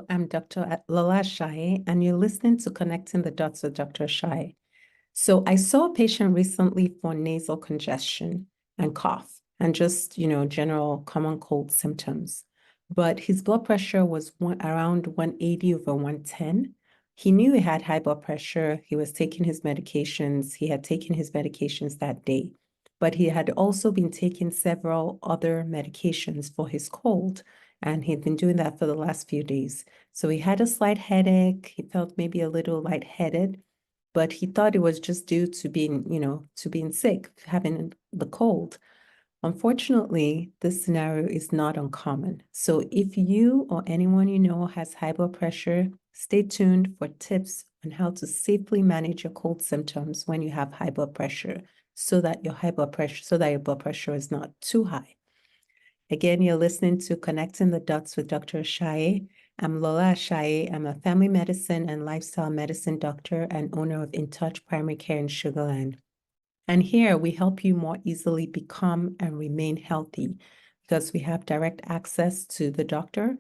I'm Dr. Lola Ashaye, and you're listening to Connecting the Dots with Dr. Ashaye. So I saw a patient recently for nasal congestion and cough and just, general common cold symptoms. But his blood pressure was around 180 over 110. He knew he had high blood pressure. He was taking his medications. He had taken his medications that day. But he had also been taking several other medications for his cold. And he'd been doing that for the last few days. So he had a slight headache. He felt maybe a little lightheaded, but he thought it was just due to being sick, having the cold. Unfortunately, this scenario is not uncommon. So if you or anyone you know has high blood pressure, stay tuned for tips on how to safely manage your cold symptoms when you have high blood pressure so that your blood pressure is not too high. Again, you're listening to Connecting the Dots with Dr. Ashaye. I'm Lola Ashaye. I'm a family medicine and lifestyle medicine doctor and owner of InTouch Primary Care in Sugar Land. And here we help you more easily become and remain healthy because we have direct access to the doctor.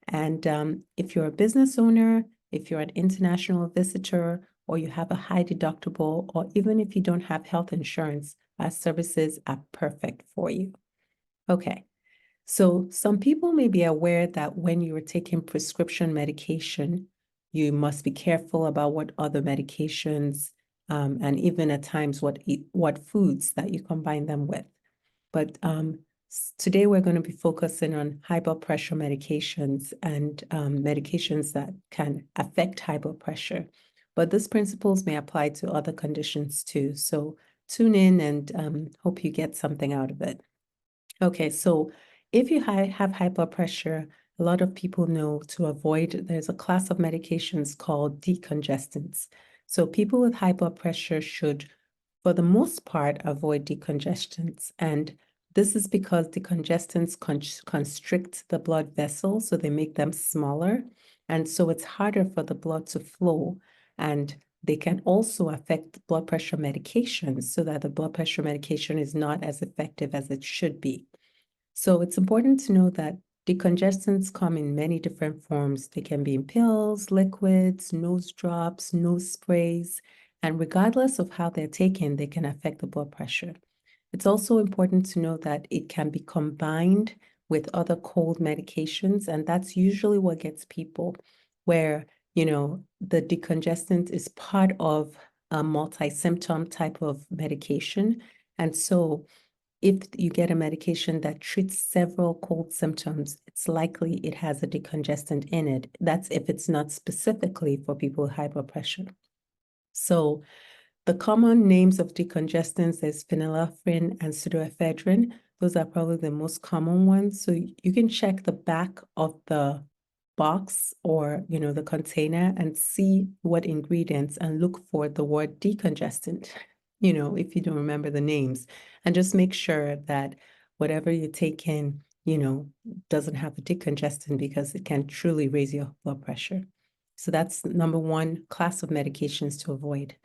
And if you're a business owner, if you're an international visitor, or you have a high deductible, or even if you don't have health insurance, our services are perfect for you. Okay. So some people may be aware that when you are taking prescription medication, you must be careful about what other medications and even at times what foods that you combine them with. But today we're going to be focusing on high blood pressure medications and medications that can affect high blood pressure. But these principles may apply to other conditions too. So tune in and hope you get something out of it. Okay, so if you have high blood pressure, a lot of people know to avoid, there's a class of medications called decongestants. So people with high blood pressure should, for the most part, avoid decongestants. And this is because decongestants constrict the blood vessels, so they make them smaller. And so it's harder for the blood to flow. And they can also affect blood pressure medications so that the blood pressure medication is not as effective as it should be. So it's important to know that decongestants come in many different forms. They can be in pills, liquids, nose drops, nose sprays, and regardless of how they're taken, they can affect the blood pressure. It's also important to know that it can be combined with other cold medications, and that's usually what gets people where, the decongestant is part of a multi-symptom type of medication. And so if you get a medication that treats several cold symptoms, it's likely it has a decongestant in it. That's if it's not specifically for people with high blood pressure. So the common names of decongestants is phenylephrine and pseudoephedrine. Those are probably the most common ones. So you can check the back of the box or, the container and see what ingredients and look for the word decongestant, if you don't remember the names. And just make sure that whatever you take in, doesn't have a decongestant because it can truly raise your blood pressure. So that's number one class of medications to avoid.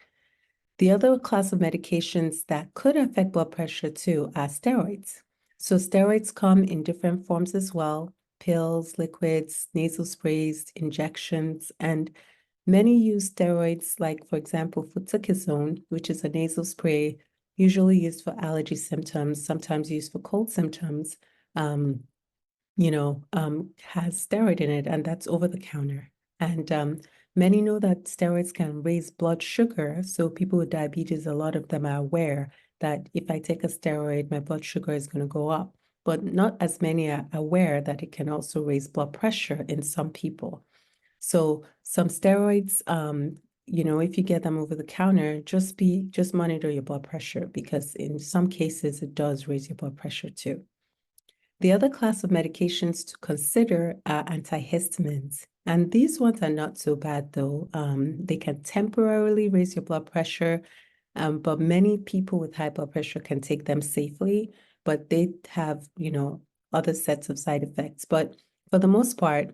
The other class of medications that could affect blood pressure too are steroids. So steroids come in different forms as well: pills, liquids, nasal sprays, injections, and many use steroids like, for example, fluticasone, which is a nasal spray usually used for allergy symptoms, sometimes used for cold symptoms, has steroid in it, and that's over the counter. And many know that steroids can raise blood sugar. So people with diabetes, a lot of them are aware that if I take a steroid, my blood sugar is going to go up. But not as many are aware that it can also raise blood pressure in some people. So some steroids, if you get them over the counter, just monitor your blood pressure because in some cases it does raise your blood pressure too. The other class of medications to consider are antihistamines. And these ones are not so bad though. They can temporarily raise your blood pressure, but many people with high blood pressure can take them safely, but they have, other sets of side effects. But for the most part,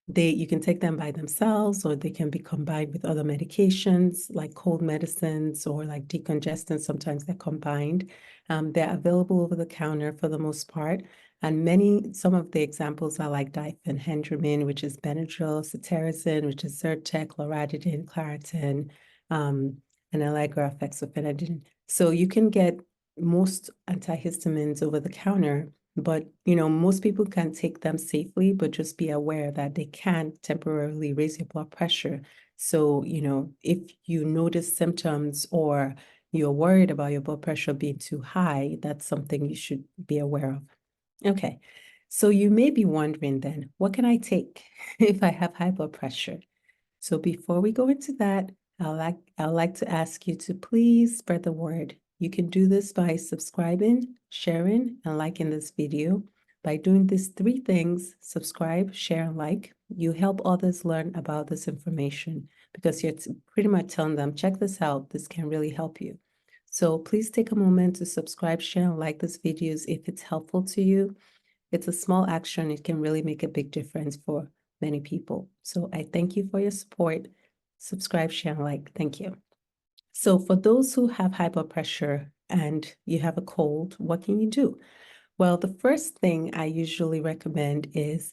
You can take them by themselves, or they can be combined with other medications like cold medicines or like decongestants. Sometimes they're combined. They're available over the counter for the most part. And some of the examples are like diphenhydramine, which is Benadryl, cetirizine, which is Zyrtec, loratadine, Claritin, and Allegra fexofenadine. So you can get most antihistamines over the counter, but most people can take them safely, but just be aware that they can temporarily raise your blood pressure. So, if you notice symptoms or you're worried about your blood pressure being too high, that's something you should be aware of. Okay, so you may be wondering then, what can I take if I have high blood pressure? So before we go into that, I'd like to ask you to please spread the word. You can do this by subscribing, sharing, and liking this video. By doing these three things, subscribe, share, and like, you help others learn about this information because you're pretty much telling them, check this out, this can really help you. So please take a moment to subscribe, share, and like these videos if it's helpful to you. It's a small action. It can really make a big difference for many people. So I thank you for your support. Subscribe, share, and like. Thank you. So for those who have high blood pressure and you have a cold, what can you do? Well, the first thing I usually recommend is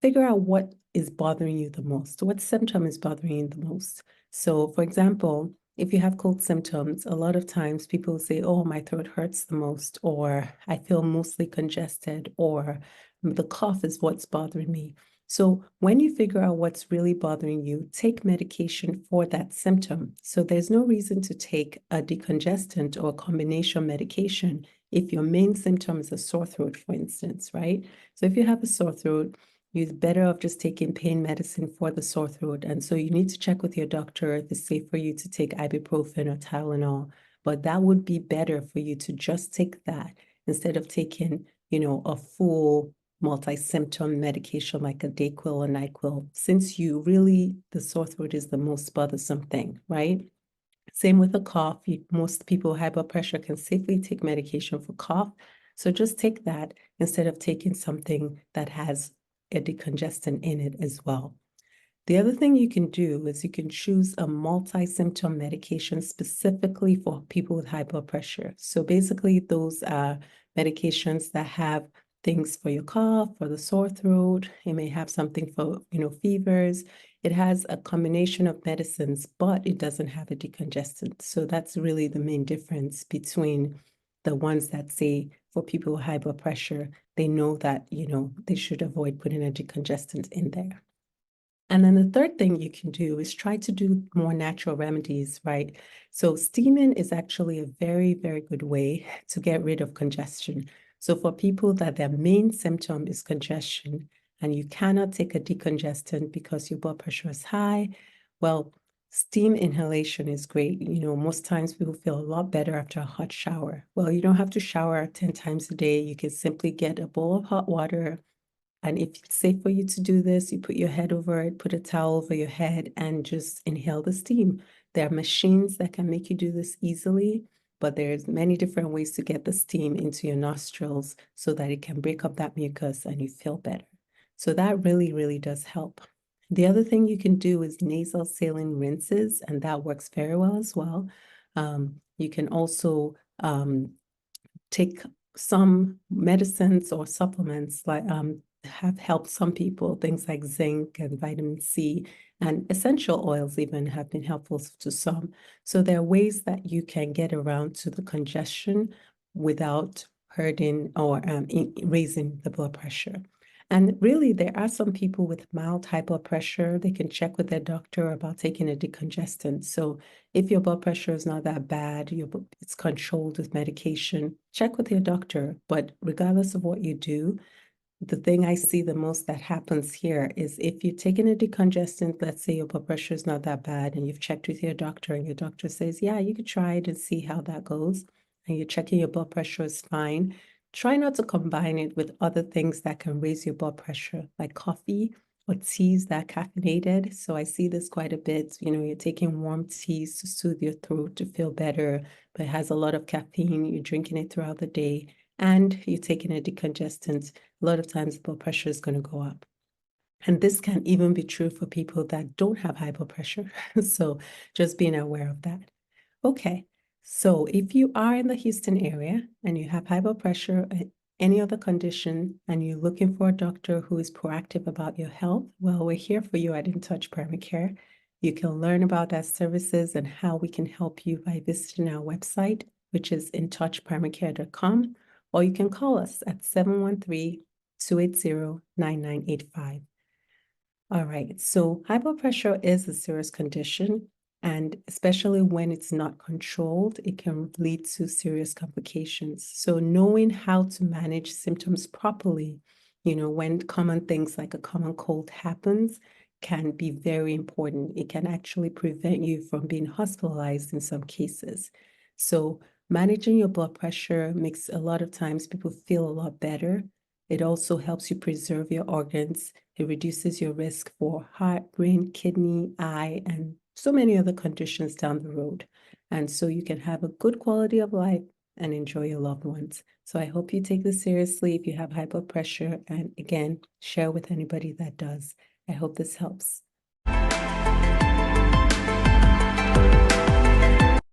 figure out what is bothering you the most. What symptom is bothering you the most? So, for example, if you have cold symptoms, a lot of times people say, oh, my throat hurts the most, or I feel mostly congested, or the cough is what's bothering me. So when you figure out what's really bothering you, take medication for that symptom. So there's no reason to take a decongestant or a combination medication if your main symptom is a sore throat, for instance, right? So if you have a sore throat, you're better off just taking pain medicine for the sore throat. And so you need to check with your doctor if it's safe for you to take ibuprofen or Tylenol. But that would be better for you to just take that instead of taking, a full multi-symptom medication like a Dayquil or NyQuil, since the sore throat is the most bothersome thing, right? Same with a cough. Most people with high blood pressure can safely take medication for cough. So just take that instead of taking something that has a decongestant in it as well. The other thing you can do is you can choose a multi-symptom medication specifically for people with high blood pressure. So basically, those are medications that have things for your cough, for the sore throat. It may have something for, fevers. It has a combination of medicines, but it doesn't have a decongestant. So that's really the main difference between the ones that say for people with high blood pressure, they know that, they should avoid putting a decongestant in there. And then the third thing you can do is try to do more natural remedies, right? So steaming is actually a very, very good way to get rid of congestion. So for people that their main symptom is congestion and you cannot take a decongestant because your blood pressure is high, well, steam inhalation is great. Most times people feel a lot better after a hot shower. Well, you don't have to shower 10 times a day. You can simply get a bowl of hot water, and if it's safe for you to do this, you put your head over it, put a towel over your head, and just inhale the steam. There are machines that can make you do this easily, but there's many different ways to get the steam into your nostrils so that it can break up that mucus and you feel better. So that really, really does help. The other thing you can do is nasal saline rinses, and that works very well as well. You can also take some medicines or supplements like have helped some people. Things like zinc and vitamin C and essential oils even have been helpful to some. So there are ways that you can get around to the congestion without hurting or raising the blood pressure. And really, there are some people with mild high blood pressure. They can check with their doctor about taking a decongestant. So if your blood pressure is not that bad, it's controlled with medication, check with your doctor. But regardless of what you do, the thing I see the most that happens here is if you're taking a decongestant, let's say your blood pressure is not that bad and you've checked with your doctor and your doctor says, yeah, you could try it and see how that goes, and you're checking your blood pressure is fine, try not to combine it with other things that can raise your blood pressure, like coffee or teas that are caffeinated. So I see this quite a bit. You're taking warm teas to soothe your throat to feel better, but it has a lot of caffeine. You're drinking it throughout the day and you're taking a decongestant. A lot of times blood pressure is going to go up. And this can even be true for people that don't have high blood pressure. So just being aware of that. Okay, so if you are in the Houston area and you have high blood pressure, any other condition, and you're looking for a doctor who is proactive about your health, well, we're here for you at InTouch Primary Care. You can learn about our services and how we can help you by visiting our website, which is intouchprimarycare.com, or you can call us at 713-280-9985. All right, so high blood pressure is a serious condition, and especially when it's not controlled, it can lead to serious complications. So knowing how to manage symptoms properly, when common things like a common cold happens, can be very important. It can actually prevent you from being hospitalized in some cases. So managing your blood pressure makes a lot of times people feel a lot better. It also helps you preserve your organs. It reduces your risk for heart, brain, kidney, eye, and so many other conditions down the road. And so you can have a good quality of life and enjoy your loved ones. So I hope you take this seriously if you have high blood pressure. And again, share with anybody that does. I hope this helps.